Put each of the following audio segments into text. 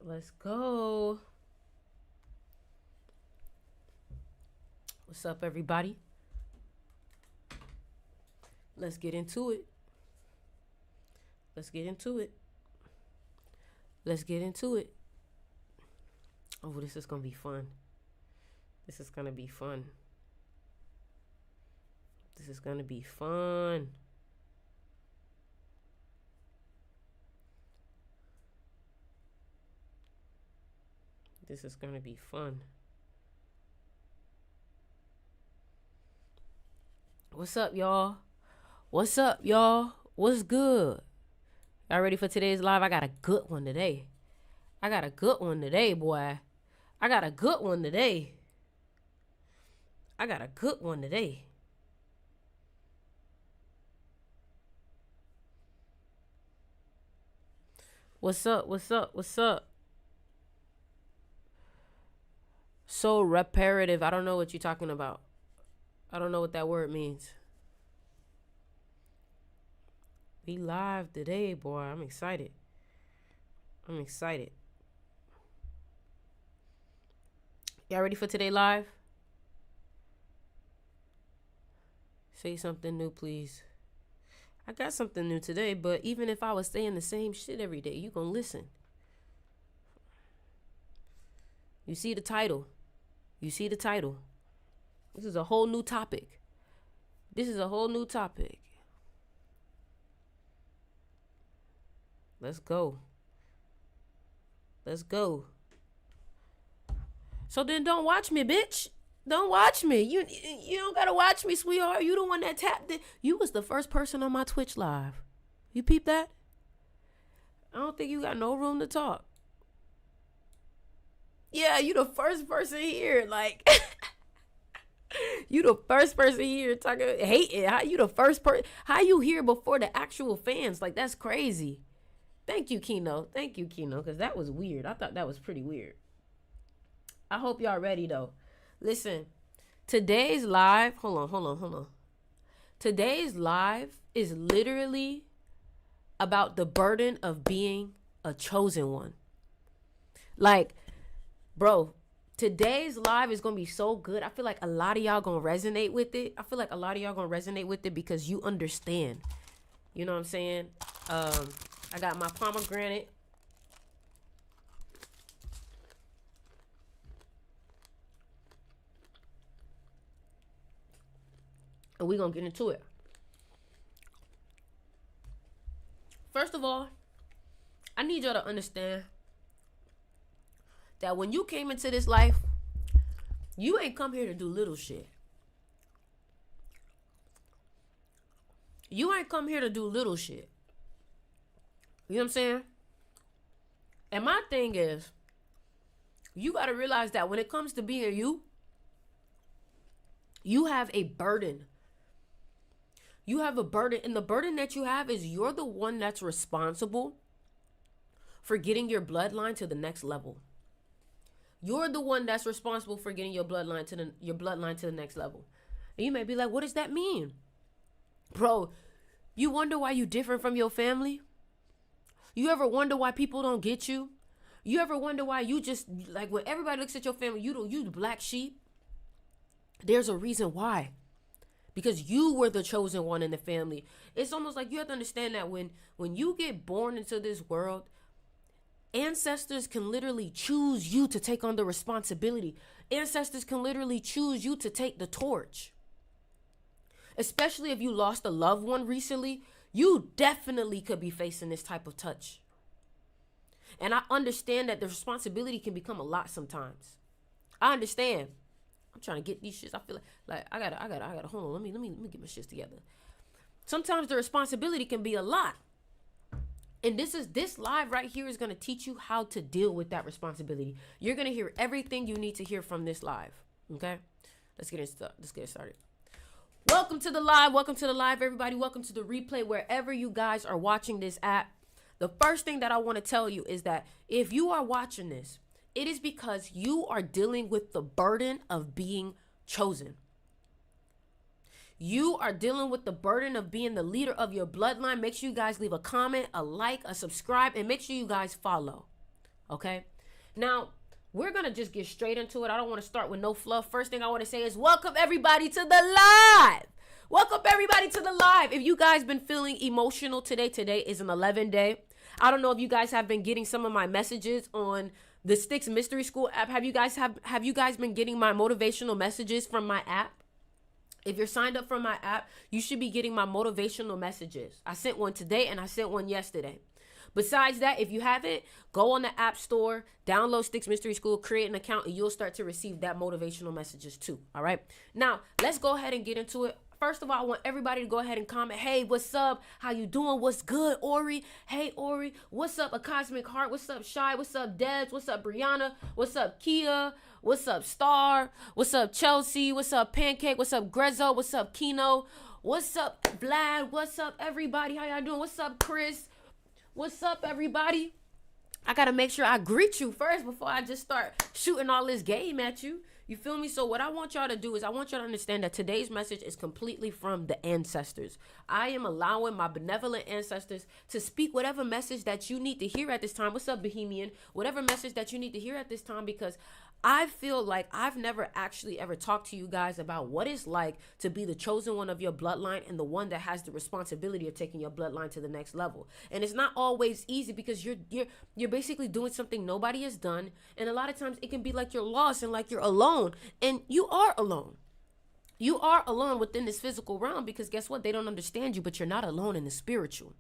Let's go. What's up, everybody? Let's get into it. Let's get into it. Let's get into it. Oh, this is going to be fun. This is going to be fun. This is going to be fun. This is going to be fun. What's up, y'all? What's up, y'all? What's good? Y'all ready for today's live? I got a good one today. I got a good one today, boy. I got a good one today. I got a good one today. What's up? What's up? What's up? So reparative. I don't know what you're talking about. I don't know what that word means. We live today, boy. I'm excited. I'm excited. Y'all ready for today live? Say something new, please. I got something new today, but even if I was saying the same shit every day, you gonna listen. You see the title. You see the title. This is a whole new topic. This is a whole new topic. Let's go. Let's go. So then don't watch me, bitch. Don't watch me. You don't gotta watch me, sweetheart. You the one that tapped it. You was the first person on my Twitch live. You peep that? I don't think you got no room to talk. Yeah, you the first person here. Like, you the first person here talking, hating. How you the first person? How you here before the actual fans? Like, that's crazy. Thank you, Kino. Thank you, Kino, because that was weird. I thought that was pretty weird. I hope y'all ready, though. Listen, today's live, hold on. Today's live is literally about the burden of being a chosen one. Like, bro, today's live is going to be so good. I feel like a lot of y'all going to resonate with it. Because you understand. You know what I'm saying? I got my pomegranate. And we're going to get into it. First of all, I need y'all to understand that when you came into this life, you ain't come here to do little shit. You ain't come here to do little shit. You know what I'm saying? And my thing is, you got to realize that when it comes to being you have a burden. You have a burden, and the burden that you have is you're the one that's responsible for getting your bloodline to the next level. You're the one that's responsible for getting your bloodline to the next level. And you may be like, what does that mean? Bro, you wonder why you different from your family? You ever wonder why people don't get you? You ever wonder why you just, like, when everybody looks at your family, you the black sheep? There's a reason why. Because you were the chosen one in the family. It's almost like you have to understand that when you get born into this world, ancestors can literally choose you to take on the responsibility. Ancestors can literally choose you to take the torch. Especially if you lost a loved one recently, you definitely could be facing this type of touch. And I understand that the responsibility can become a lot sometimes. I understand. I'm trying to get these shits. I feel like I gotta hold on. Let me get my shits together. Sometimes the responsibility can be a lot. And this live right here is going to teach you how to deal with that responsibility. You're going to hear everything you need to hear from this live. Okay? Let's get started. Welcome to the live, everybody. Welcome to the replay, wherever you guys are watching this at. The first thing that I want to tell you is that if you are watching this, it is because you are dealing with the burden of being chosen. You are dealing with the burden of being the leader of your bloodline. Make sure you guys leave a comment, a like, a subscribe, and make sure you guys follow. Okay? Now, we're going to just get straight into it. I don't want to start with no fluff. First thing I want to say is welcome everybody to the live. Welcome everybody to the live. If you guys been feeling emotional today is an 11 day. I don't know if you guys have been getting some of my messages on the Sticks Mystery School app. Have you guys been getting my motivational messages from my app? If you're signed up for my app, you should be getting my motivational messages. I sent one today and I sent one yesterday. Besides that, if you haven't, go on the App Store, download Sticks Mystery School, create an account, and you'll start to receive that motivational messages too. All right. Now, let's go ahead and get into it. First of all, I want everybody to go ahead and comment. Hey, what's up? How you doing? What's good, Ori? Hey, Ori. What's up, A Cosmic Heart? What's up, Shy? What's up, Debs? What's up, Brianna? What's up, Kia? What's up, Star? What's up, Chelsea? What's up, Pancake? What's up, Grezzo? What's up, Kino? What's up, Vlad? What's up, everybody? How y'all doing? What's up, Chris? What's up, everybody? I got to make sure I greet you first before I just start shooting all this game at you. You feel me? So what I want y'all to do is I want y'all to understand that today's message is completely from the ancestors. I am allowing my benevolent ancestors to speak whatever message that you need to hear at this time. What's up, Bohemian? Whatever message that you need to hear at this time, because I feel like I've never actually ever talked to you guys about what it's like to be the chosen one of your bloodline and the one that has the responsibility of taking your bloodline to the next level. And it's not always easy because you're basically doing something nobody has done. And a lot of times it can be like you're lost and like you're alone. And you are alone. You are alone within this physical realm because guess what? They don't understand you, but you're not alone in the spiritual.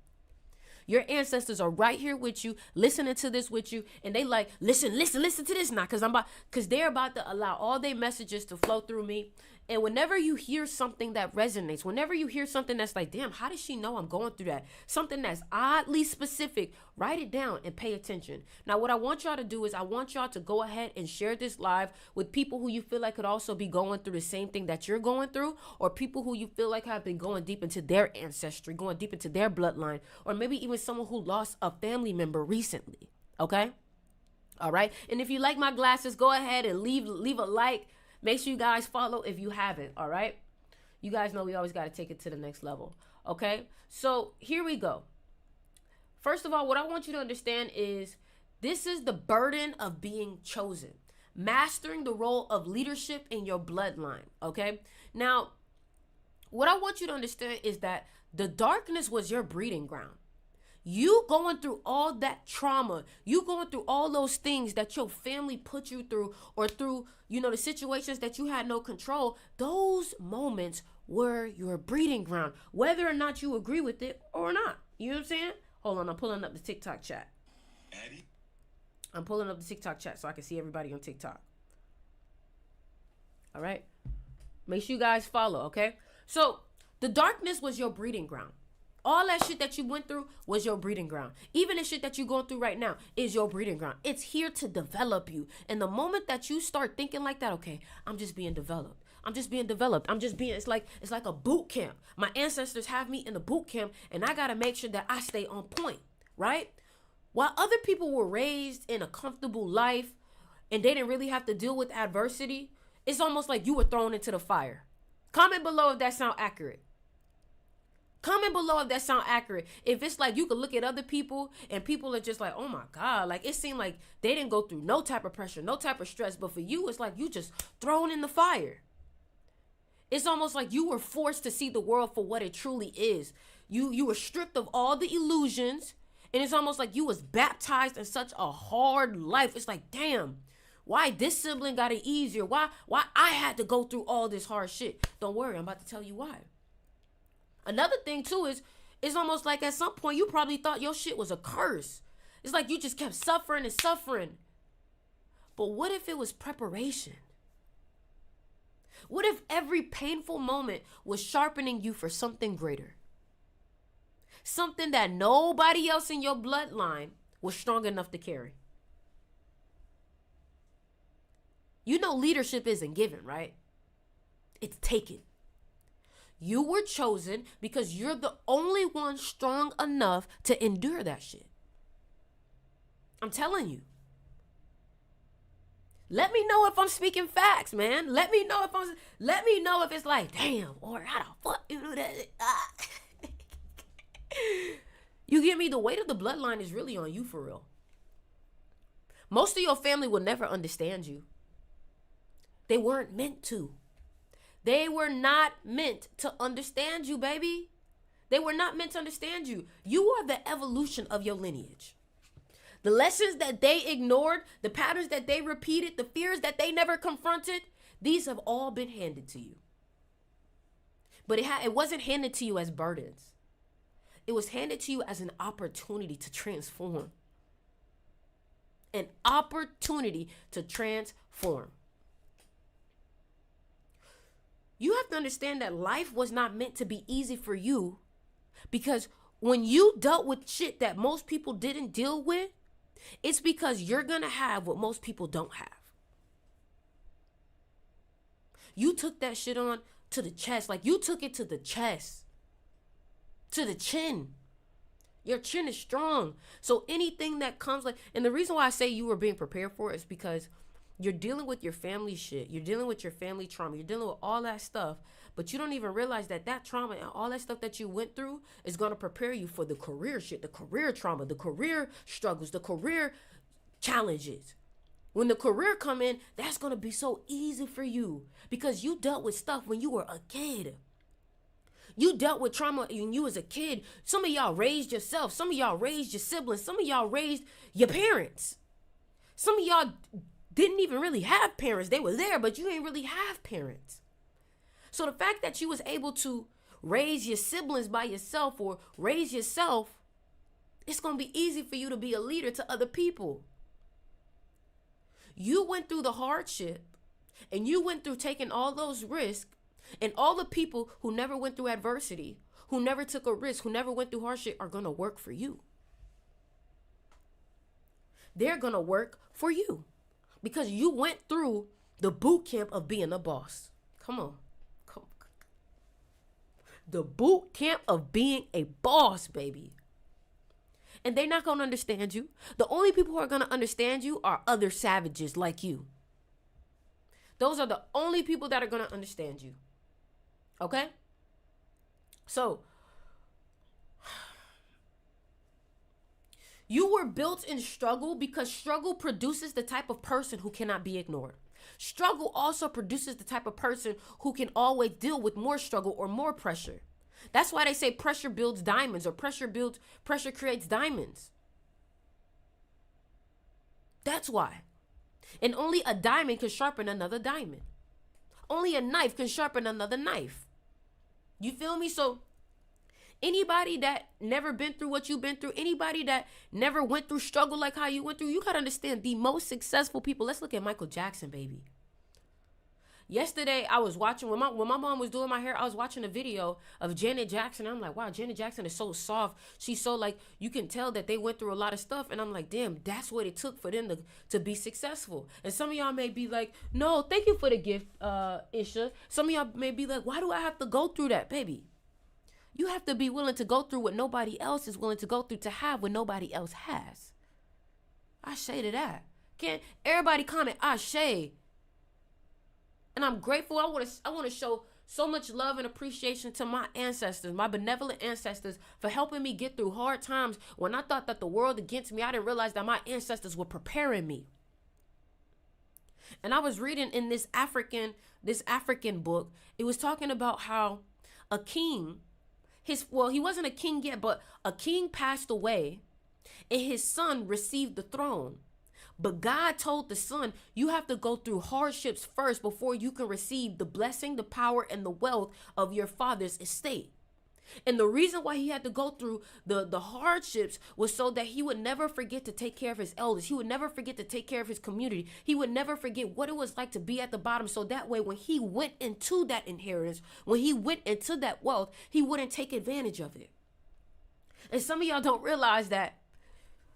Your ancestors are right here with you, listening to this with you, and they like, listen to this now, because they're about to allow all their messages to flow through me. And whenever you hear something that resonates, whenever you hear something that's like, damn, how does she know I'm going through that? Something that's oddly specific, write it down and pay attention. Now, what I want y'all to do is I want y'all to go ahead and share this live with people who you feel like could also be going through the same thing that you're going through, or people who you feel like have been going deep into their ancestry, going deep into their bloodline, or maybe even someone who lost a family member recently. Okay? All right. And if you like my glasses, go ahead and leave a like. Make sure you guys follow if you haven't, all right? You guys know we always got to take it to the next level, okay? So here we go. First of all, what I want you to understand is this is the burden of being chosen. Mastering the role of leadership in your bloodline, okay? Now, what I want you to understand is that the darkness was your breeding ground. You going through all that trauma, you going through all those things that your family put you through, or through, the situations that you had no control, those moments were your breeding ground, whether or not you agree with it or not. You know what I'm saying? Hold on, I'm pulling up the TikTok chat. Addy? I'm pulling up the TikTok chat so I can see everybody on TikTok. All right? Make sure you guys follow, okay? So, the darkness was your breeding ground. All that shit that you went through was your breeding ground. Even the shit that you're going through right now is your breeding ground. It's here to develop you. And the moment that you start thinking like that, okay, I'm just being developed. It's like a boot camp. My ancestors have me in a boot camp, and I got to make sure that I stay on point, right? While other people were raised in a comfortable life and they didn't really have to deal with adversity, it's almost like you were thrown into the fire. Comment below if that sounds accurate. Comment below if that sound accurate. If it's like you could look at other people and people are just like, oh my God, like it seemed like they didn't go through no type of pressure, no type of stress. But for you, it's like you just thrown in the fire. It's almost like you were forced to see the world for what it truly is. You were stripped of all the illusions, and it's almost like you was baptized in such a hard life. It's like, damn, why this sibling got it easier? Why I had to go through all this hard shit? Don't worry, I'm about to tell you why. Another thing too is it's almost like at some point you probably thought your shit was a curse. It's like you just kept suffering and suffering. But what if it was preparation? What if every painful moment was sharpening you for something greater? Something that nobody else in your bloodline was strong enough to carry. You know leadership isn't given, right? It's taken. You were chosen because you're the only one strong enough to endure that shit. I'm telling you. Let me know if I'm speaking facts, man. Let me know if it's like, damn, or how the fuck you do that? You get me? The weight of the bloodline is really on you for real. Most of your family will never understand you. They weren't meant to. They were not meant to understand you, baby. They were not meant to understand you. You are the evolution of your lineage. The lessons that they ignored, the patterns that they repeated, the fears that they never confronted, these have all been handed to you. But it wasn't handed to you as burdens. It was handed to you as an opportunity to transform. An opportunity to transform. You have to understand that life was not meant to be easy for you, because when you dealt with shit that most people didn't deal with, it's because you're going to have what most people don't have. You took that shit on to the chest. Like, you took it to the chest, to the chin. Your chin is strong. So anything that comes, like, and the reason why I say you were being prepared for it is because you're dealing with your family shit. You're dealing with your family trauma. You're dealing with all that stuff. But you don't even realize that that trauma and all that stuff that you went through is going to prepare you for the career shit, the career trauma, the career struggles, the career challenges. When the career come in, that's going to be so easy for you because you dealt with stuff when you were a kid. You dealt with trauma when you was a kid. Some of y'all raised yourself. Some of y'all raised your siblings. Some of y'all raised your parents. Some of y'all didn't even really have parents. They were there, but you ain't really have parents. So the fact that you was able to raise your siblings by yourself or raise yourself, it's going to be easy for you to be a leader to other people. You went through the hardship and you went through taking all those risks, and all the people who never went through adversity, who never took a risk, who never went through hardship are going to work for you. They're going to work for you because you went through the boot camp of being a boss. Come on. The boot camp of being a boss, baby. And they're not going to understand you. The only people who are going to understand you are other savages like you. Those are the only people that are going to understand you. Okay? So, you were built in struggle because struggle produces the type of person who cannot be ignored. Struggle also produces the type of person who can always deal with more struggle or more pressure. That's why they say pressure builds diamonds, or pressure creates diamonds. That's why. And only a diamond can sharpen another diamond. Only a knife can sharpen another knife. You feel me? So anybody that never been through what you've been through, anybody that never went through struggle like how you went through, you got to understand the most successful people. Let's look at Michael Jackson, baby. Yesterday, I was watching, when my mom was doing my hair, I was watching a video of Janet Jackson. I'm like, wow, Janet Jackson is so soft. She's so, like, you can tell that they went through a lot of stuff. And I'm like, damn, that's what it took for them to be successful. And some of y'all may be like, no, thank you for the gift, Isha. Some of y'all may be like, why do I have to go through that, baby? You have to be willing to go through what nobody else is willing to go through to have what nobody else has. I say to that. Can't everybody comment, I say. And I'm grateful. I want to show so much love and appreciation to my ancestors, my benevolent ancestors, for helping me get through hard times when I thought that the world against me. I didn't realize that my ancestors were preparing me. And I was reading in this African book. It was talking about how a king, he wasn't a king yet, but a king passed away and his son received the throne. But God told the son, you have to go through hardships first before you can receive the blessing, the power, and the wealth of your father's estate. And the reason why he had to go through the hardships was so that he would never forget to take care of his elders. He would never forget to take care of his community. He would never forget what it was like to be at the bottom. So that way, when he went into that inheritance, when he went into that wealth, he wouldn't take advantage of it. And some of y'all don't realize that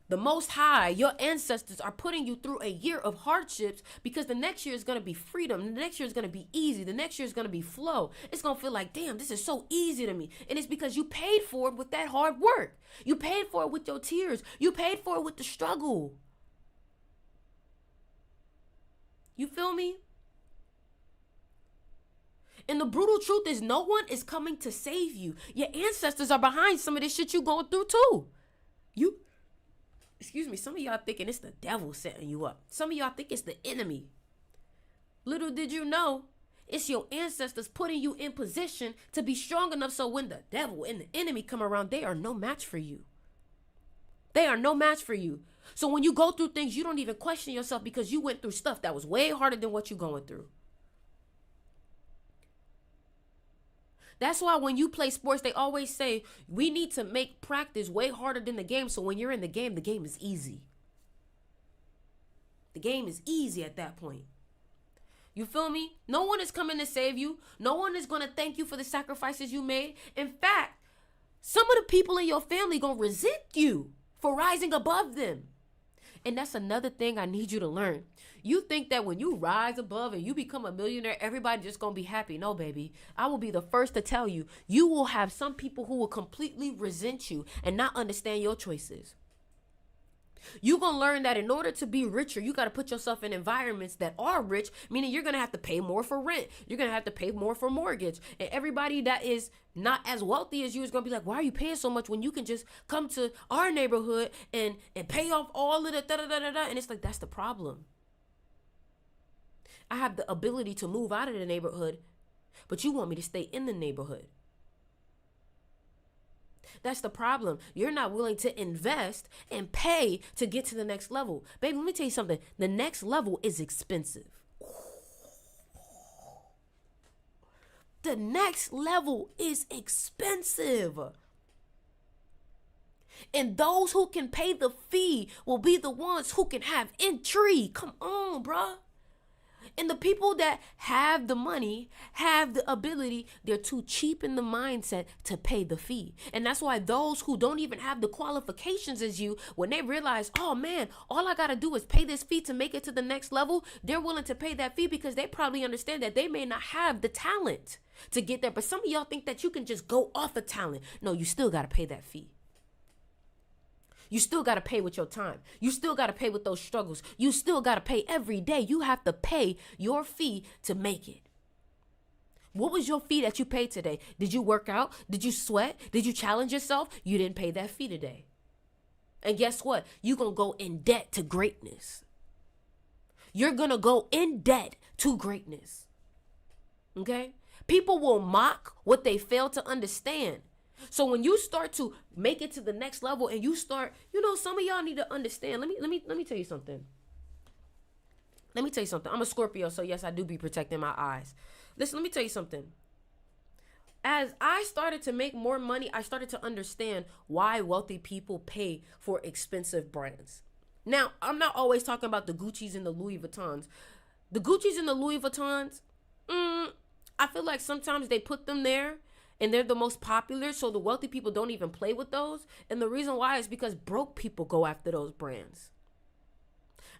the Most High, your ancestors, are putting you through a year of hardships because the next year is going to be freedom. The next year is going to be easy. The next year is going to be flow. It's going to feel like, damn, this is so easy to me. And it's because you paid for it with that hard work. You paid for it with your tears. You paid for it with the struggle. You feel me? And the brutal truth is no one is coming to save you. Your ancestors are behind some of this shit you're going through too. excuse me, some of y'all thinking it's the devil setting you up. Some of y'all think it's the enemy. Little did you know, it's your ancestors putting you in position to be strong enough so when the devil and the enemy come around, they are no match for you. They are no match for you. So when you go through things, you don't even question yourself because you went through stuff that was way harder than what you're going through. That's why when you play sports, they always say we need to make practice way harder than the game. So when you're in the game is easy. The game is easy at that point. You feel me? No one is coming to save you. No one is going to thank you for the sacrifices you made. In fact, some of the people in your family going to resent you for rising above them. And that's another thing I need you to learn. You think that when you rise above and you become a millionaire, everybody just going to be happy. No, baby. I will be the first to tell you, you will have some people who will completely resent you and not understand your choices. You're going to learn that in order to be richer, you got to put yourself in environments that are rich, meaning you're going to have to pay more for rent. You're going to have to pay more for mortgage. And everybody that is not as wealthy as you is going to be like, why are you paying so much when you can just come to our neighborhood and pay off all of the da-da-da-da-da? And it's like, that's the problem. I have the ability to move out of the neighborhood, but you want me to stay in the neighborhood. That's the problem. You're not willing to invest and pay to get to the next level. Baby, let me tell you something. The next level is expensive. The next level is expensive. And those who can pay the fee will be the ones who can have entry. Come on, bruh. And the people that have the money, have the ability, they're too cheap in the mindset to pay the fee. And that's why those who don't even have the qualifications as you, when they realize, oh man, all I got to do is pay this fee to make it to the next level, they're willing to pay that fee because they probably understand that they may not have the talent to get there. But some of y'all think that you can just go off of talent. No, you still got to pay that fee. You still got to pay with your time. You still got to pay with those struggles. You still got to pay every day. You have to pay your fee to make it. What was your fee that you paid today? Did you work out? Did you sweat? Did you challenge yourself? You didn't pay that fee today. And guess what? You're going to go in debt to greatness. You're going to go in debt to greatness. Okay? People will mock what they fail to understand. So when you start to make it to the next level and you start, some of y'all need to understand. Let me tell you something. I'm a Scorpio, so yes, I do be protecting my eyes. Listen, let me tell you something. As I started to make more money, I started to understand why wealthy people pay for expensive brands. Now, I'm not always talking about the Gucci's and the Louis Vuittons. The Gucci's and the Louis Vuittons, I feel like sometimes they put them there and they're the most popular, so the wealthy people don't even play with those. And the reason why is because broke people go after those brands.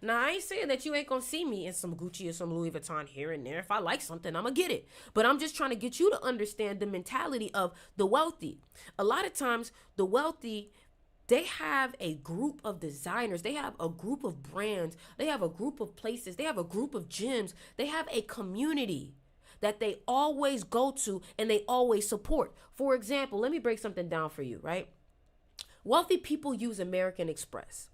Now, I ain't saying that you ain't gonna see me in some Gucci or some Louis Vuitton here and there. If I like something, I'm gonna get it. But I'm just trying to get you to understand the mentality of the wealthy. A lot of times, the wealthy, they have a group of designers. They have a group of brands. They have a group of places. They have a group of gyms. They have a community that they always go to and they always support. For example, let me break something down for you, right? Wealthy people use American Express.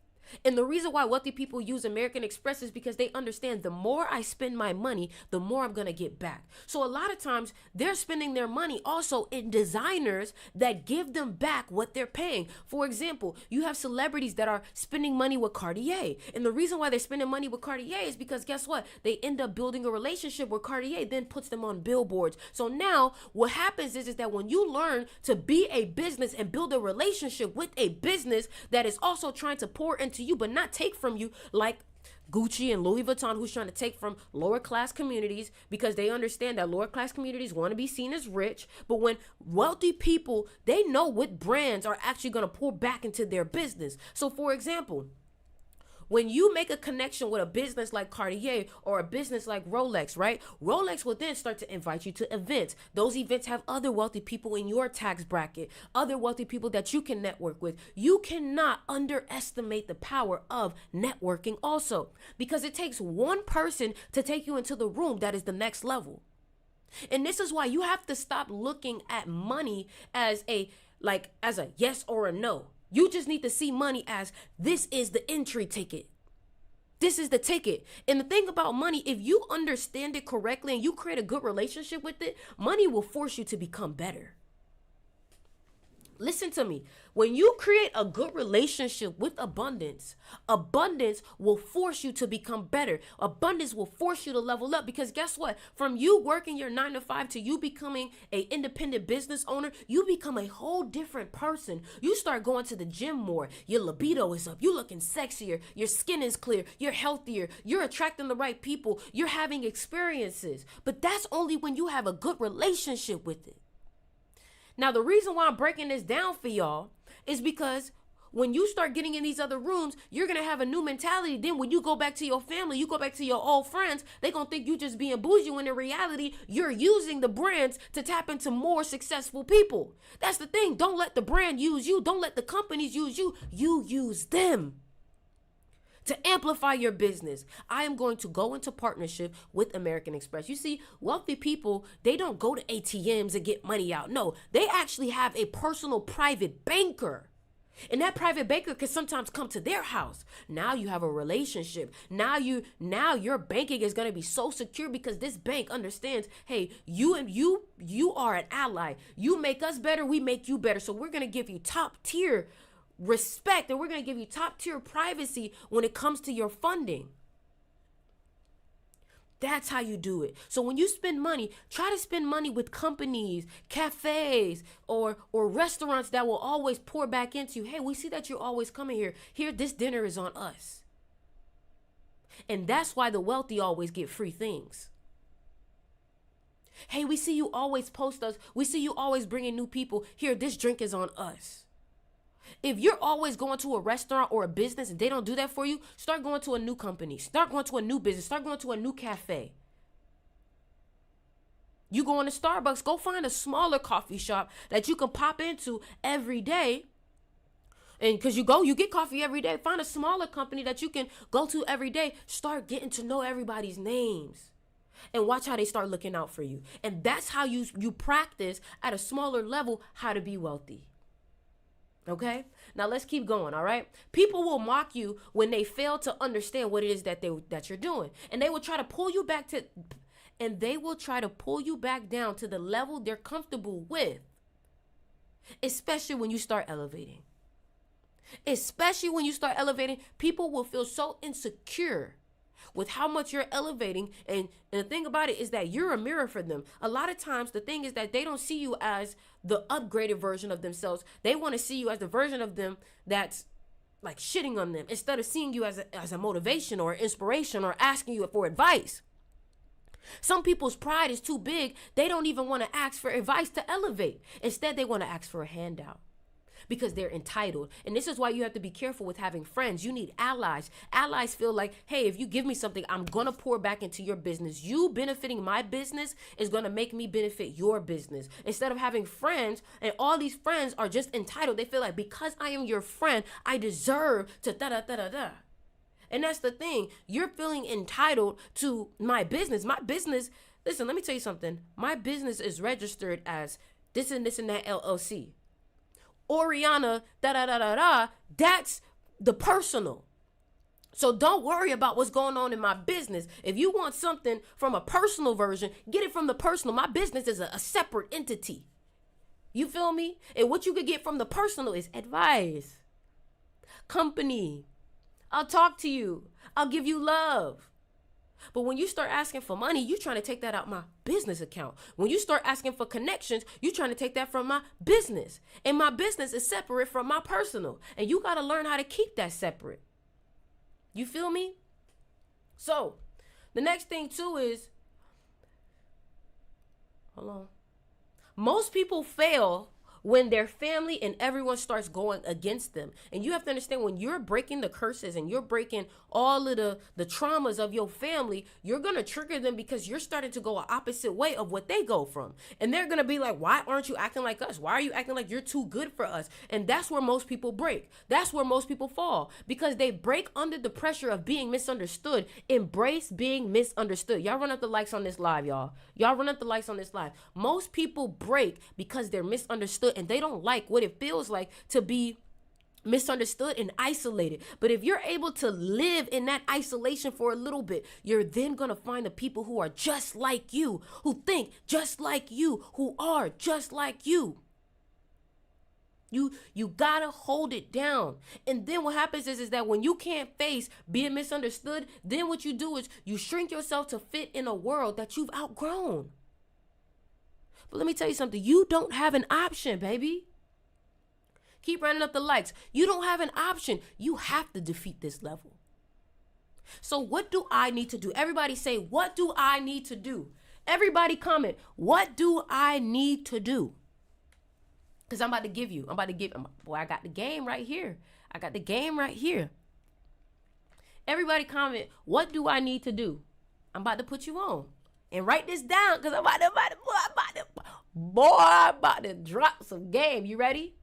And the reason why wealthy people use American Express is because they understand the more I spend my money, the more I'm going to get back. So a lot of times they're spending their money also in designers that give them back what they're paying. For example, you have celebrities that are spending money with Cartier. And the reason why they're spending money with Cartier is because guess what? They end up building a relationship where Cartier then puts them on billboards. So now what happens is that when you learn to be a business and build a relationship with a business that is also trying to pour into you but not take from you, like Gucci and Louis Vuitton, who's trying to take from lower class communities because they understand that lower class communities want to be seen as rich. But when wealthy people, they know what brands are actually going to pour back into their business. So for example, when you make a connection with a business like Cartier or a business like Rolex, right? Rolex will then start to invite you to events. Those events have other wealthy people in your tax bracket, other wealthy people that you can network with. You cannot underestimate the power of networking also, because it takes one person to take you into the room that is the next level. And this is why you have to stop looking at money as a yes or a no. You just need to see money as this is the entry ticket. This is the ticket. And the thing about money, if you understand it correctly and you create a good relationship with it, money will force you to become better. Listen to me. When you create a good relationship with abundance, abundance will force you to become better. Abundance will force you to level up, because guess what? From you working your 9 to 5 to you becoming an independent business owner, you become a whole different person. You start going to the gym more. Your libido is up. You're looking sexier. Your skin is clear. You're healthier. You're attracting the right people. You're having experiences. But that's only when you have a good relationship with it. Now, the reason why I'm breaking this down for y'all is because when you start getting in these other rooms, you're going to have a new mentality. Then when you go back to your family, you go back to your old friends, they're going to think you just being bougie, when in reality, you're using the brands to tap into more successful people. That's the thing. Don't let the brand use you. Don't let the companies use you. You use them to amplify your business. I am going to go into partnership with American Express. You see, wealthy people, they don't go to ATMs and get money out. No, they actually have a personal private banker. And that private banker can sometimes come to their house. Now you have a relationship. Now your banking is going to be so secure, because this bank understands, hey, you are an ally. You make us better, we make you better. So we're going to give you top tier respect, and we're going to give you top tier privacy when it comes to your funding. That's how you do it. So when you spend money, try to spend money with companies, cafes, or restaurants that will always pour back into you. Hey, we see that you're always coming here. Here, this dinner is on us. And that's why the wealthy always get free things. Hey, we see you always post us. We see you always bringing new people. Here, this drink is on us. If you're always going to a restaurant or a business and they don't do that for you, start going to a new company. Start going to a new business. Start going to a new cafe. You go into Starbucks, go find a smaller coffee shop that you can pop into every day. And because you get coffee every day, find a smaller company that you can go to every day. Start getting to know everybody's names. And watch how they start looking out for you. And that's how you practice at a smaller level how to be wealthy. Okay, now let's keep going. All right, people will mock you when they fail to understand what it is that you're doing, and they will try to pull you back down to the level they're comfortable with. Especially when you start elevating. People will feel so insecure with how much you're elevating. And the thing about it is that you're a mirror for them. A lot of times the thing is that they don't see you as the upgraded version of themselves. They want to see you as the version of them that's like shitting on them, instead of seeing you as a motivation or inspiration or asking you for advice. Some people's pride is too big. They don't even want to ask for advice to elevate. Instead, they want to ask for a handout, because they're entitled. And this is why you have to be careful with having friends. You need allies. Allies feel like, hey, if you give me something, I'm going to pour back into your business. You benefiting my business is going to make me benefit your business. Instead of having friends, and all these friends are just entitled. They feel like, because I am your friend, I deserve to da-da-da-da-da. And that's the thing. You're feeling entitled to my business. My business, listen, let me tell you something. My business is registered as this and that LLC. Oriana, that's the personal. So don't worry about what's going on in my business. If you want something from a personal version, get it from the personal. My business is a separate entity. You feel me? And what you could get from the personal is advice, company. I'll talk to you. I'll give you love. But when you start asking for money, you're trying to take that out my business account. When you start asking for connections, you're trying to take that from my business. And my business is separate from my personal. And you got to learn how to keep that separate. You feel me? So the next thing too is, hold on. Most people fail when their family and everyone starts going against them. And you have to understand, when you're breaking the curses and you're breaking all of the traumas of your family, you're going to trigger them, because you're starting to go an opposite way of what they go from. And they're going to be like, why aren't you acting like us? Why are you acting like you're too good for us? And that's where most people break. That's where most people fall, because they break under the pressure of being misunderstood. Embrace being misunderstood. Y'all run up the likes on this live, y'all. Y'all run up the likes on this live. Most people break because they're misunderstood, and they don't like what it feels like to be misunderstood and isolated. But if you're able to live in that isolation for a little bit, you're then going to find the people who are just like you, who think just like you, who are just like you. You gotta hold it down. And then what happens is that when you can't face being misunderstood, then what you do is you shrink yourself to fit in a world that you've outgrown. But let me tell you something. You don't have an option, baby. Keep running up the likes. You don't have an option. You have to defeat this level. So what do I need to do? Everybody say, what do I need to do? Everybody comment, what do I need to do? Because I'm about to give, boy, I got the game right here. Everybody comment, what do I need to do? I'm about to put you on. And write this down because I'm about to drop some game. You ready?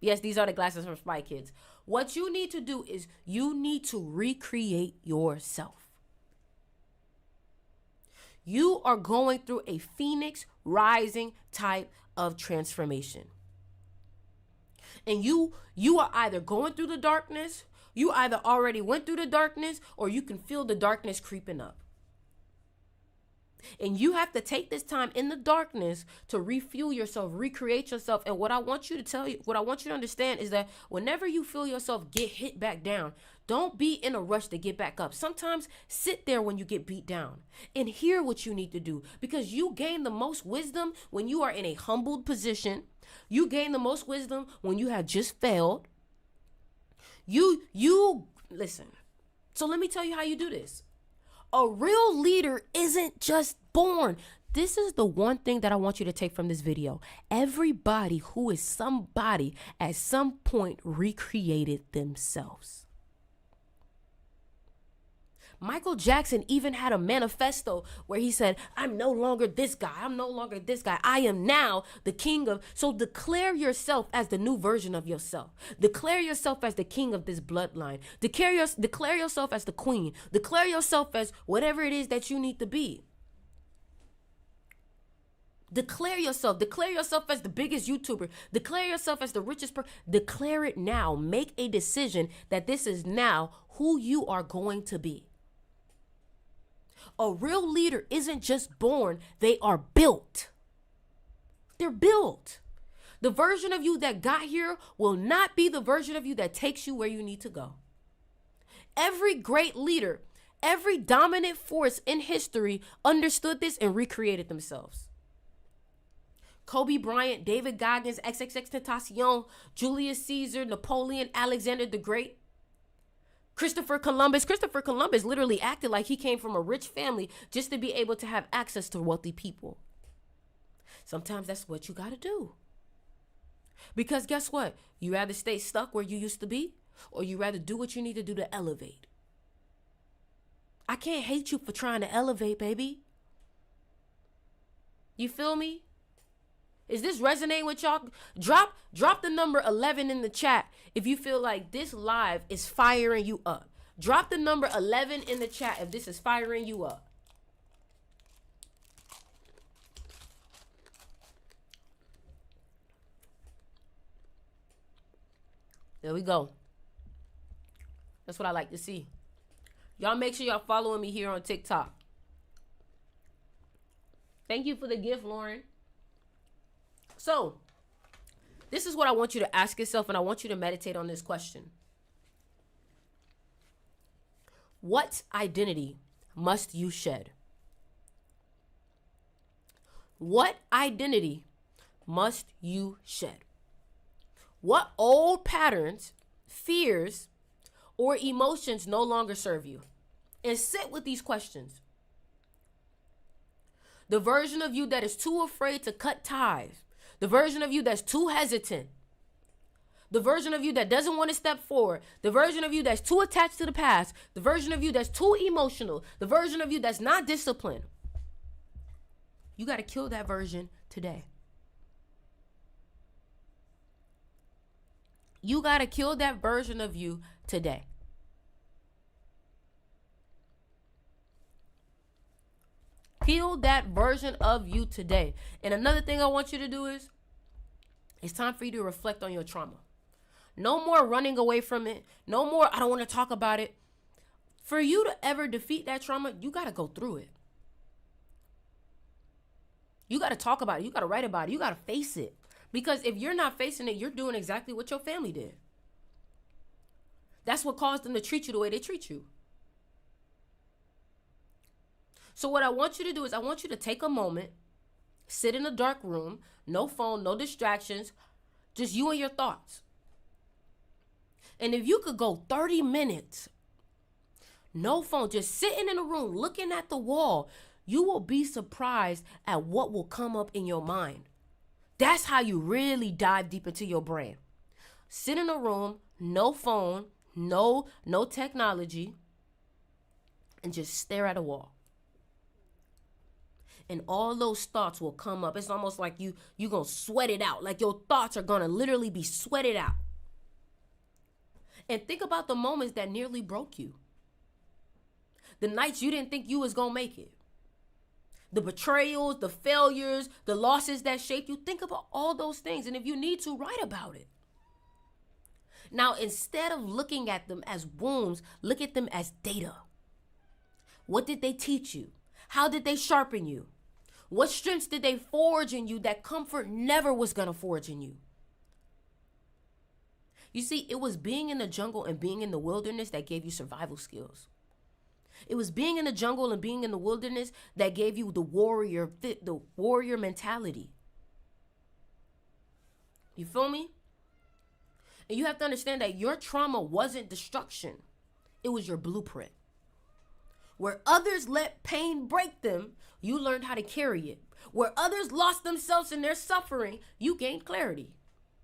Yes, these are the glasses from Spy Kids. What you need to do is you need to recreate yourself. You are going through a phoenix rising type of transformation. And you are either going through the darkness, you either already went through the darkness, or you can feel the darkness creeping up. And you have to take this time in the darkness to refuel yourself, recreate yourself. And what I want you to understand is that whenever you feel yourself get hit back down, don't be in a rush to get back up. Sometimes sit there when you get beat down and hear what you need to do, because you gain the most wisdom when you are in a humbled position. You gain the most wisdom when you have just failed. You listen. So let me tell you how you do this. A real leader isn't just born. This is the one thing that I want you to take from this video. Everybody who is somebody at some point recreated themselves. Michael Jackson even had a manifesto where he said, I'm no longer this guy. I am now the king of. So declare yourself as the new version of yourself. Declare yourself as the king of this bloodline. Declare yourself as the queen. Declare yourself as whatever it is that you need to be. Declare yourself as the biggest YouTuber. Declare yourself as the richest person. Declare it now. Make a decision that this is now who you are going to be. A real leader isn't just born, they are built. They're built. The version of you that got here will not be the version of you that takes you where you need to go. Every great leader, every dominant force in history understood this and recreated themselves. Kobe Bryant, David Goggins, XXXTentacion, Julius Caesar, Napoleon, Alexander the Great. Christopher Columbus literally acted like he came from a rich family just to be able to have access to wealthy people. Sometimes that's what you got to do. Because guess what? You rather stay stuck where you used to be, or you rather do what you need to do to elevate. I can't hate you for trying to elevate, baby. You feel me? Is this resonating with y'all? Drop the number 11 in the chat if you feel like this live is firing you up. Drop the number 11 in the chat if this is firing you up. There we go. That's what I like to see. Y'all make sure y'all following me here on TikTok. Thank you for the gift, Lauren. So, this is what I want you to ask yourself, and I want you to meditate on this question. What identity must you shed? What identity must you shed? What old patterns, fears, or emotions no longer serve you? And sit with these questions. The version of you that is too afraid to cut ties. The version of you that's too hesitant. The version of you that doesn't want to step forward. The version of you that's too attached to the past. The version of you that's too emotional. The version of you that's not disciplined. You got to kill that version today. You got to kill that version of you today. Kill that version of you today. And another thing I want you to do is It's time for you to reflect on your trauma. No more running away from it. No more, I don't want to talk about it. For you to ever defeat that trauma, you got to go through it. You got to talk about it. You got to write about it. You got to face it. Because if you're not facing it, you're doing exactly what your family did. That's what caused them to treat you the way they treat you. So what I want you to do is I want you to take a moment, sit in a dark room, no phone, no distractions, just you and your thoughts. And if you could go 30 minutes, no phone, just sitting in a room, looking at the wall, you will be surprised at what will come up in your mind. That's how you really dive deep into your brain. Sit in a room, no phone, no technology, and just stare at a wall. And all those thoughts will come up. It's almost like you gonna sweat it out. Like your thoughts are gonna literally be sweated out. And think about the moments that nearly broke you. The nights you didn't think you was gonna make it. The betrayals, the failures, the losses that shaped you. Think about all those things. And if you need to, write about it. Now, instead of looking at them as wounds, look at them as data. What did they teach you? How did they sharpen you? What strengths did they forge in you that comfort never was going to forge in you? You see, it was being in the jungle and being in the wilderness that gave you survival skills. It was being in the jungle and being in the wilderness that gave you the warrior mentality. You feel me? And you have to understand that your trauma wasn't destruction. It was your blueprint. Where others let pain break them, you learned how to carry it. Where others lost themselves in their suffering, you gained clarity.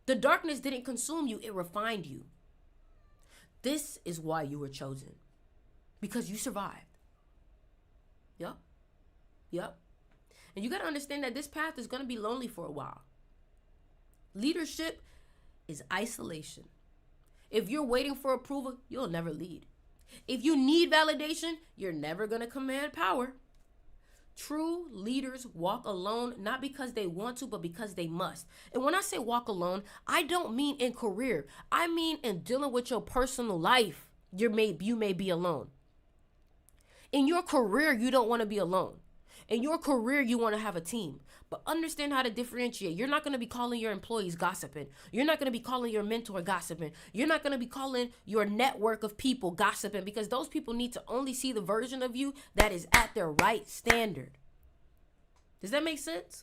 The darkness didn't consume you, it refined you. This is why you were chosen. Because you survived. Yup. And you got to understand that this path is going to be lonely for a while. Leadership is isolation. If you're waiting for approval, you'll never lead. If you need validation, you're never going to command power. True leaders walk alone, not because they want to, but because they must. And when I say walk alone, I don't mean in career. I mean in dealing with your personal life. You may be alone. In your career, you don't want to be alone. In your career, you want to have a team. But understand how to differentiate. You're not going to be calling your employees gossiping. You're not going to be calling your mentor gossiping. You're not going to be calling your network of people gossiping, because those people need to only see the version of you that is at their right standard. Does that make sense?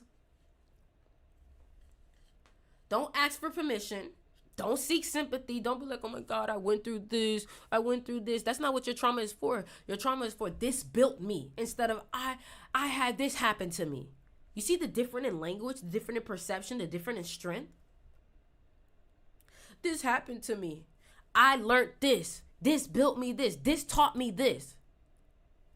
Don't ask for permission. Don't seek sympathy. Don't be like, oh my God, I went through this. That's not what your trauma is for. Your trauma is for this built me, instead of I had this happen to me. You see the different in language, the different in perception, the different in strength? This happened to me. I learned this. This built me this. This taught me this.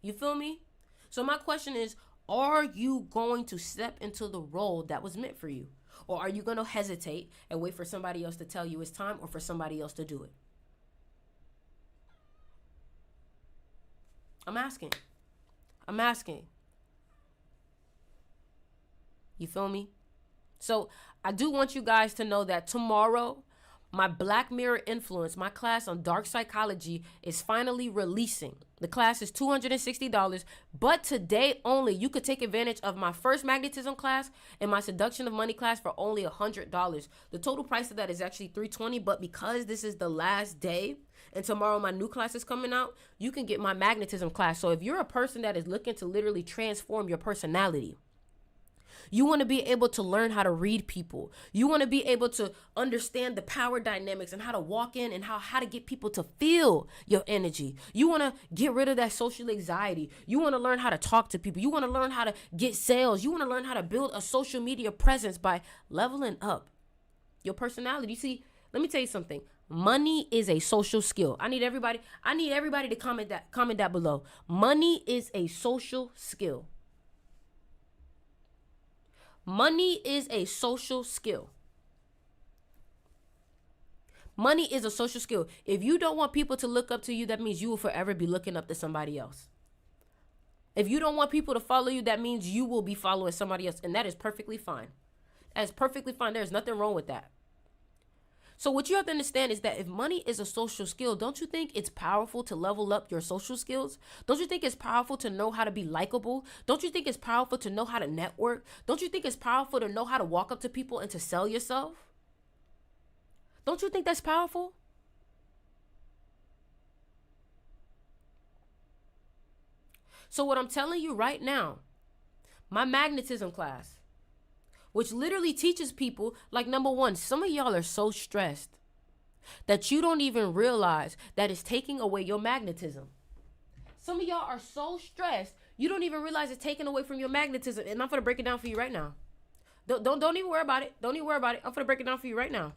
You feel me? So my question is, are you going to step into the role that was meant for you? Or are you going to hesitate and wait for somebody else to tell you it's time, or for somebody else to do it? I'm asking. You feel me? So I do want you guys to know that tomorrow, my Black Mirror Influence, my class on dark psychology, is finally releasing. The class is $260, but today only, you could take advantage of my first magnetism class and my seduction of money class for only $100. The total price of that is actually $320, but because this is the last day and tomorrow my new class is coming out, you can get my magnetism class. So if you're a person that is looking to literally transform your personality, you want to be able to learn how to read people. You want to be able to understand the power dynamics and how to walk in and how to get people to feel your energy. You want to get rid of that social anxiety. You want to learn how to talk to people. You want to learn how to get sales. You want to learn how to build a social media presence by leveling up your personality. You see, let me tell you something. Money is a social skill. I need everybody to comment that below. Money is a social skill. Money is a social skill. Money is a social skill. If you don't want people to look up to you, that means you will forever be looking up to somebody else. If you don't want people to follow you, that means you will be following somebody else. And that is perfectly fine. That's perfectly fine. There's nothing wrong with that. So what you have to understand is that if money is a social skill, don't you think it's powerful to level up your social skills? Don't you think it's powerful to know how to be likable? Don't you think it's powerful to know how to network? Don't you think it's powerful to know how to walk up to people and to sell yourself? Don't you think that's powerful? So what I'm telling you right now, my magnetism class, which literally teaches people, like, number one, some of y'all are so stressed that you don't even realize that it's taking away your magnetism. Some of y'all are so stressed, you don't even realize it's taking away from your magnetism. And I'm going to break it down for you right now. Don't even worry about it. Don't even worry about it. I'm going to break it down for you right now.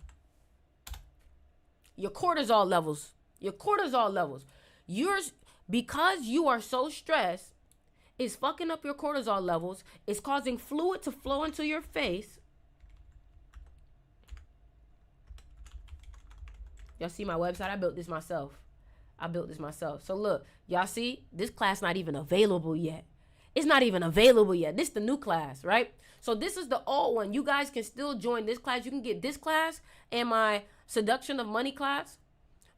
Your cortisol levels. Because you are so stressed, it's fucking up your cortisol levels. It's causing fluid to flow into your face. Y'all see my website? I built this myself. So look, y'all see, this class not even available yet. It's not even available yet. This is the new class, right? So this is the old one. You guys can still join this class. You can get this class and my Seduction of Money class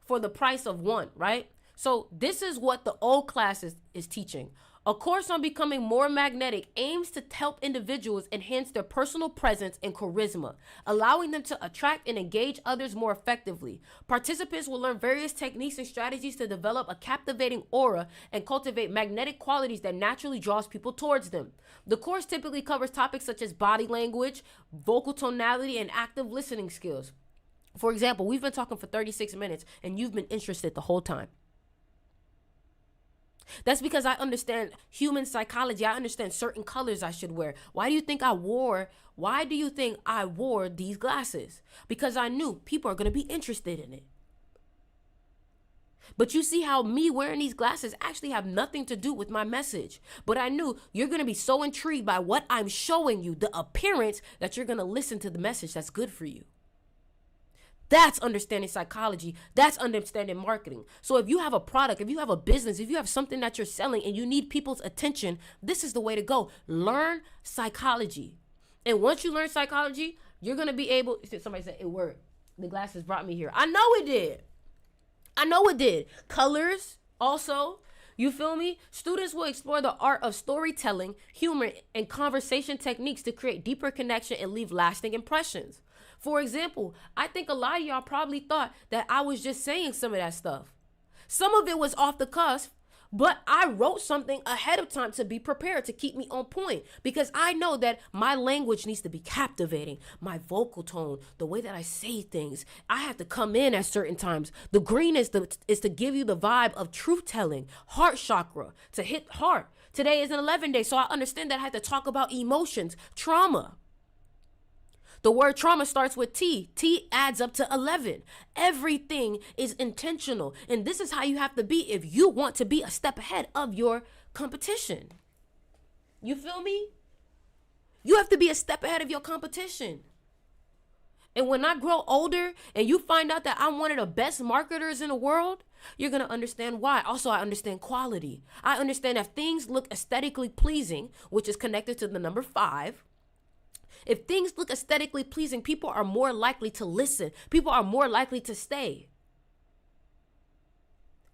for the price of one, right? So this is what the old class is teaching. A course on becoming more magnetic aims to help individuals enhance their personal presence and charisma, allowing them to attract and engage others more effectively. Participants will learn various techniques and strategies to develop a captivating aura and cultivate magnetic qualities that naturally draws people towards them. The course typically covers topics such as body language, vocal tonality, and active listening skills. For example, we've been talking for 36 minutes and you've been interested the whole time. That's because I understand human psychology. I understand certain colors I should wear. Why do you think I wore these glasses? Because I knew people are going to be interested in it. But you see how me wearing these glasses actually have nothing to do with my message. But I knew you're going to be so intrigued by what I'm showing you, the appearance, that you're going to listen to the message that's good for you. That's understanding psychology. That's understanding marketing. So if you have a product, if you have a business, if you have something that you're selling and you need people's attention, this is the way to go. Learn psychology. And once you learn psychology, you're going to be able, somebody said it worked. The glasses brought me here. I know it did. Colors also. You feel me? Students will explore the art of storytelling, humor, and conversation techniques to create deeper connection and leave lasting impressions. For example, I think a lot of y'all probably thought that I was just saying some of that stuff. Some of it was off the cusp, but I wrote something ahead of time to be prepared, to keep me on point, because I know that my language needs to be captivating. My vocal tone, the way that I say things, I have to come in at certain times. The green is to give you the vibe of truth telling, heart chakra, to hit heart. Today is an 11 day, so I understand that I have to talk about emotions, trauma. The word trauma starts with T. T adds up to 11. Everything is intentional. And this is how you have to be if you want to be a step ahead of your competition. You feel me? You have to be a step ahead of your competition. And when I grow older and you find out that I'm one of the best marketers in the world, you're going to understand why. Also, I understand quality. I understand that things look aesthetically pleasing, which is connected to the number 5. If things look aesthetically pleasing, people are more likely to listen. People are more likely to stay.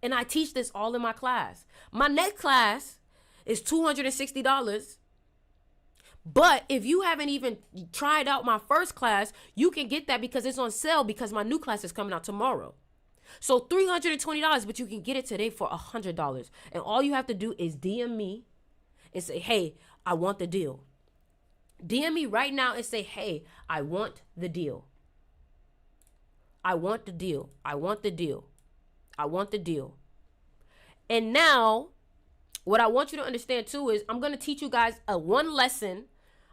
And I teach this all in my class. My next class is $260. But if you haven't even tried out my first class, you can get that because it's on sale, because my new class is coming out tomorrow. So $320, but you can get it today for $100. And all you have to do is DM me and say, hey, I want the deal. DM me right now and say, hey, I want the deal. I want the deal. I want the deal. I want the deal. And now, what I want you to understand too is I'm going to teach you guys one lesson.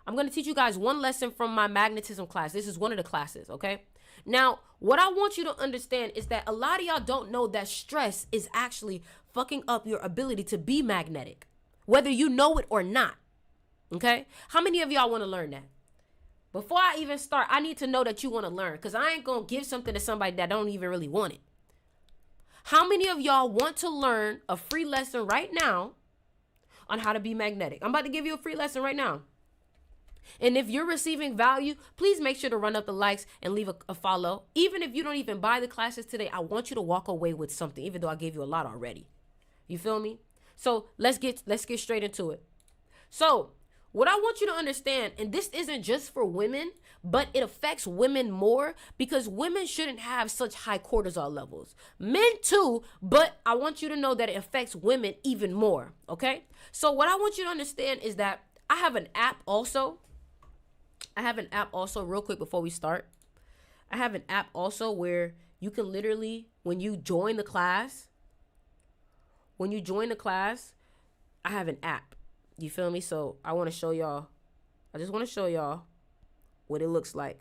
I'm going to teach you guys one lesson from my magnetism class. This is one of the classes, okay? Now, what I want you to understand is that a lot of y'all don't know that stress is actually fucking up your ability to be magnetic, whether you know it or not. Okay? How many of y'all want to learn that? Before I even start, I need to know that you want to learn, because I ain't going to give something to somebody that don't even really want it. How many of y'all want to learn a free lesson right now on how to be magnetic? I'm about to give you a free lesson right now. And if you're receiving value, please make sure to run up the likes and leave a follow. Even if you don't even buy the classes today, I want you to walk away with something, even though I gave you a lot already. You feel me? So let's get straight into it. So what I want you to understand, and this isn't just for women, but it affects women more because women shouldn't have such high cortisol levels. Men too, but I want you to know that it affects women even more, okay? So what I want you to understand is that I have an app also. Real quick before we start. I have an app also where you can literally, when you join the class, I have an app. You feel me? So I want to show y'all. I just want to show y'all what it looks like.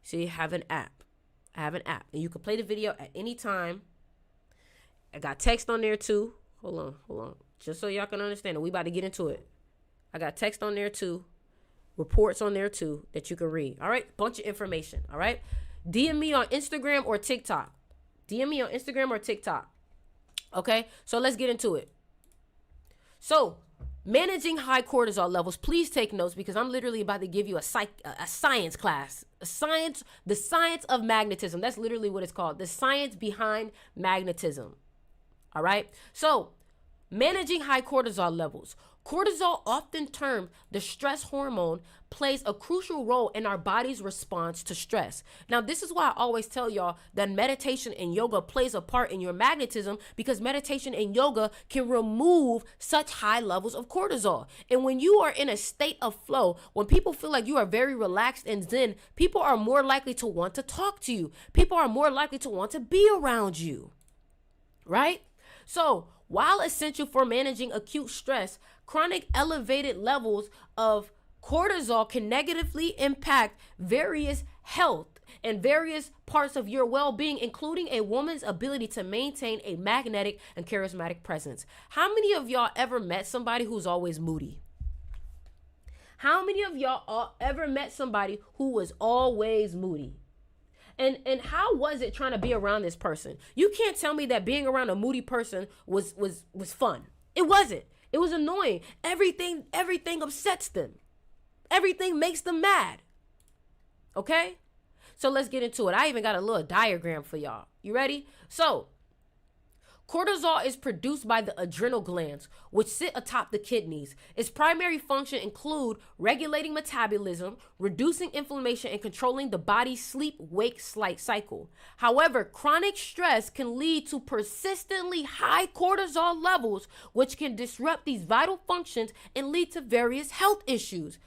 So you have an app. I have an app. And you can play the video at any time. I got text on there too. Hold on. Just so y'all can understand. We about to get into it. I got text on there too. Reports on there too that you can read. All right? Bunch of information. All right? DM me on Instagram or TikTok. Okay? So let's get into it. So, managing high cortisol levels, please take notes because I'm literally about to give you a science class. The science of magnetism. That's literally what it's called. The science behind magnetism. All right? So, managing high cortisol levels. Cortisol, often termed the stress hormone, plays a crucial role in our body's response to stress. Now, this is why I always tell y'all that meditation and yoga plays a part in your magnetism because meditation and yoga can remove such high levels of cortisol. And when you are in a state of flow, when people feel like you are very relaxed and zen, people are more likely to want to talk to you. People are more likely to want to be around you, right? So, while essential for managing acute stress, chronic elevated levels of cortisol can negatively impact various health and various parts of your well-being, including a woman's ability to maintain a magnetic and charismatic presence. How many of y'all ever met somebody who's always moody? How many of y'all ever met somebody who was always moody? And how was it trying to be around this person? You can't tell me that being around a moody person was fun. It wasn't. It was annoying. Everything upsets them. Everything makes them mad. Okay? So let's get into it. I even got a little diagram for y'all. You ready? So, cortisol is produced by the adrenal glands, which sit atop the kidneys. Its primary function include regulating metabolism, reducing inflammation, and controlling the body's sleep-wake cycle. However, chronic stress can lead to persistently high cortisol levels, which can disrupt these vital functions and lead to various health issues.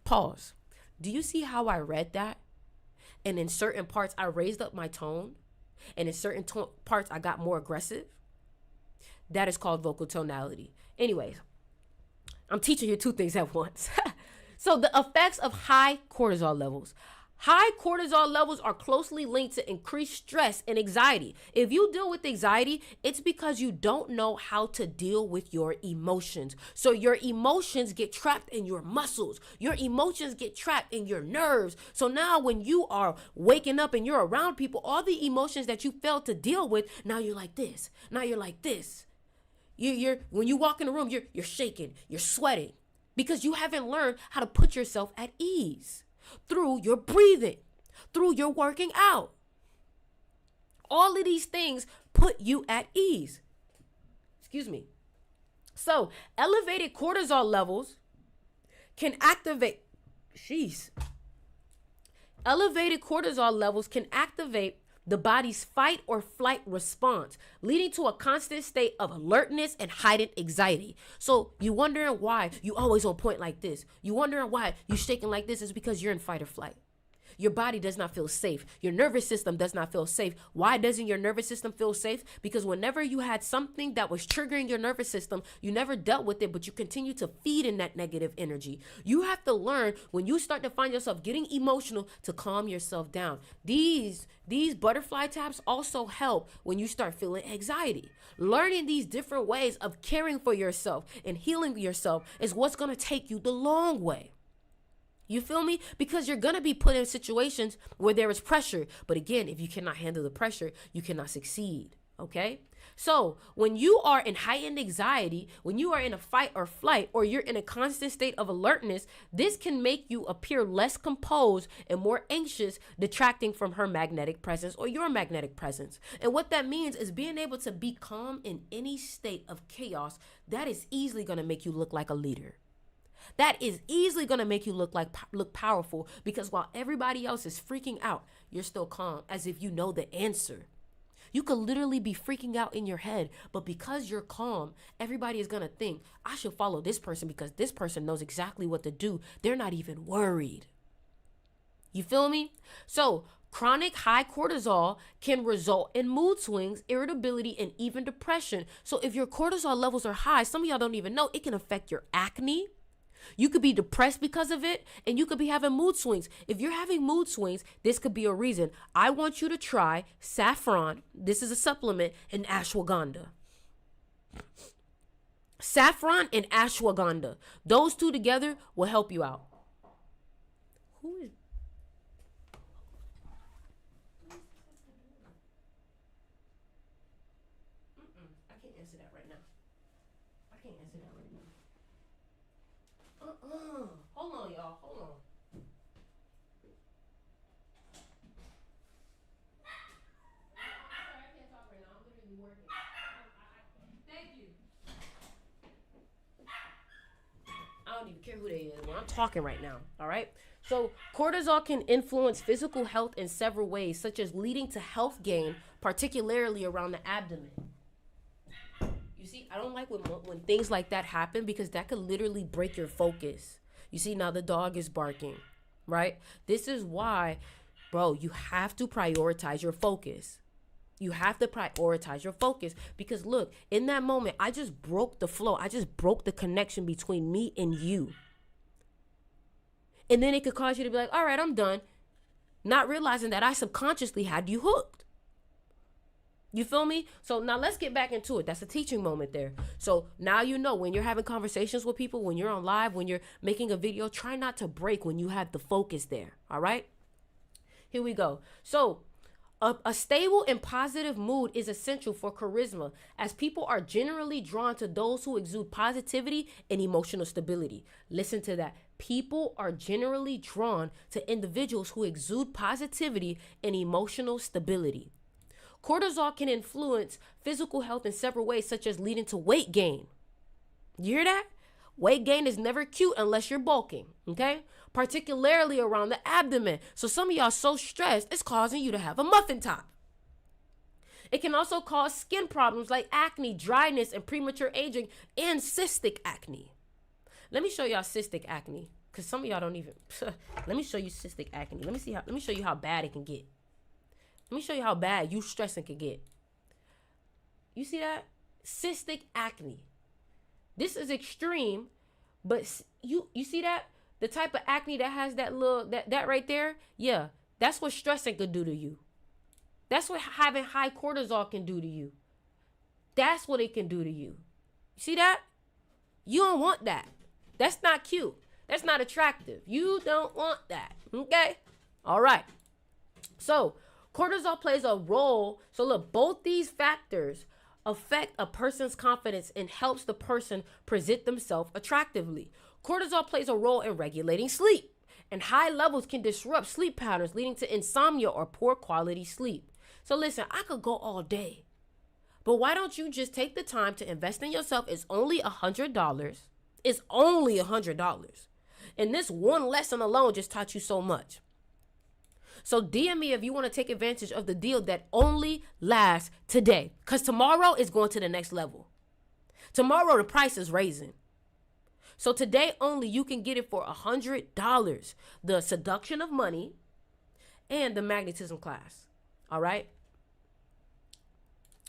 Pause. Do you see how I read that? And in certain parts, I raised up my tone. And in certain parts, I got more aggressive. That is called vocal tonality. Anyways, I'm teaching you two things at once. So the effects of high cortisol levels. High cortisol levels are closely linked to increased stress and anxiety. If you deal with anxiety, it's because you don't know how to deal with your emotions. So your emotions get trapped in your muscles. Your emotions get trapped in your nerves. So now when you are waking up and you're around people, all the emotions that you failed to deal with, now you're like this. Now you're like this. When you walk in the room, you're shaking, you're sweating because you haven't learned how to put yourself at ease. Through your breathing, through your working out. All of these things put you at ease. Excuse me. So, elevated cortisol levels can activate, Elevated cortisol levels can activate the body's fight or flight response, leading to a constant state of alertness and heightened anxiety. So you wondering why you always on point like this. You wondering why you shaking like this is because you're in fight or flight. Your body does not feel safe. Your nervous system does not feel safe. Why doesn't your nervous system feel safe? Because whenever you had something that was triggering your nervous system, you never dealt with it, but you continue to feed in that negative energy. You have to learn when you start to find yourself getting emotional to calm yourself down. These butterfly taps also help when you start feeling anxiety. Learning these different ways of caring for yourself and healing yourself is what's going to take you the long way. You feel me? Because you're going to be put in situations where there is pressure. But again, if you cannot handle the pressure, you cannot succeed. Okay? So when you are in heightened anxiety, when you are in a fight or flight, or you're in a constant state of alertness, this can make you appear less composed and more anxious, detracting from her magnetic presence or your magnetic presence. And what that means is being able to be calm in any state of chaos. That is easily going to make you look like a leader. That is easily going to make you look powerful, because while everybody else is freaking out, you're still calm, as if you know the answer. You could literally be freaking out in your head, but because you're calm, everybody is going to think, I should follow this person because this person knows exactly what to do. They're not even worried. You feel me? So chronic high cortisol can result in mood swings, irritability, and even depression. So if your cortisol levels are high, some of y'all don't even know, it can affect your acne. You could be depressed because of it, and you could be having mood swings. If you're having mood swings, this could be a reason. I want you to try saffron. This is a supplement, and ashwagandha. Saffron and ashwagandha. Those two together will help you out. Who is... I can't answer that right now. Hold on, y'all. Hold on. I can't talk right now. I'm literally working. Thank you. I don't even care who they is when I'm talking right now. All right. So cortisol can influence physical health in several ways, such as leading to health gain, particularly around the abdomen. You see, I don't like when things like that happen, because that could literally break your focus. You see, now the dog is barking, right? This is why, bro, you have to prioritize your focus. You have to prioritize your focus, because look, in that moment, I just broke the flow. I just broke the connection between me and you. And then it could cause you to be like, all right, I'm done. Not realizing that I subconsciously had you hooked. You feel me? So now let's get back into it. That's a teaching moment there. So now you know, when you're having conversations with people, when you're on live, when you're making a video, try not to break when you have the focus there. All right? Here we go. So a stable and positive mood is essential for charisma, as people are generally drawn to those who exude positivity and emotional stability. Listen to that. People are generally drawn to individuals who exude positivity and emotional stability. Cortisol can influence physical health in several ways, such as leading to weight gain. You hear that? Weight gain is never cute unless you're bulking, okay? Particularly around the abdomen. So some of y'all so stressed, it's causing you to have a muffin top. It can also cause skin problems like acne, dryness, and premature aging, and cystic acne. Let me show y'all cystic acne, because some of y'all don't even... Let me show you cystic acne. Let me show you how bad it can get. Let me show you how bad you stressing can get. You see that? Cystic acne. This is extreme, but you see that? The type of acne that has that little, that right there? Yeah, that's what stressing could do to you. That's what having high cortisol can do to you. That's what it can do to you. You see that? You don't want that. That's not cute. That's not attractive. You don't want that. Okay? All right. So, cortisol plays a role. So look, both these factors affect a person's confidence and helps the person present themselves attractively. Cortisol plays a role in regulating sleep, and high levels can disrupt sleep patterns, leading to insomnia or poor quality sleep. So listen, I could go all day, but why don't you just take the time to invest in yourself? It's only $100. It's only $100. And this one lesson alone just taught you so much. So DM me if you want to take advantage of the deal that only lasts today, because tomorrow is going to the next level. Tomorrow the price is raising. So today only you can get it for $100. The seduction of money and the magnetism class. All right.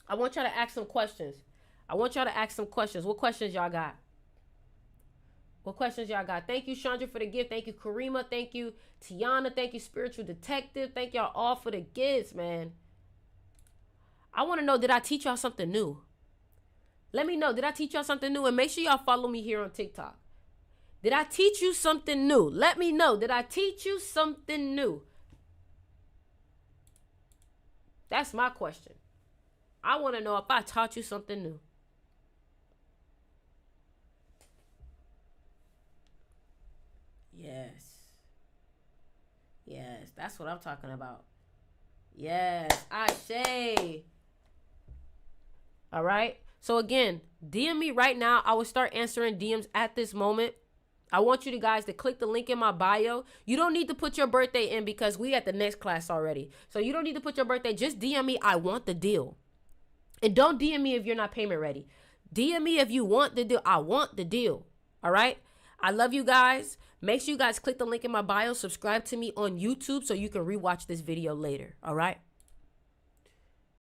I want y'all to ask some questions. What questions y'all got? What questions y'all got? Thank you, Chandra, for the gift. Thank you, Karima. Thank you, Tiana. Thank you, Spiritual Detective. Thank y'all all for the gifts, man. I want to know, did I teach y'all something new? Let me know. Did I teach y'all something new? And make sure y'all follow me here on TikTok. Did I teach you something new? Let me know. Did I teach you something new? That's my question. I want to know if I taught you something new. Yes. Yes, that's what I'm talking about. Yes, I say. All right. So again, DM me right now. I will start answering DMs at this moment. I want you guys to click the link in my bio. You don't need to put your birthday in because we at the next class already. So you don't need to put your birthday. Just DM me. I want the deal. And don't DM me if you're not payment ready. DM me if you want the deal. I want the deal. All right. I love you guys. Make sure you guys click the link in my bio. Subscribe to me on YouTube so you can rewatch this video later. All right.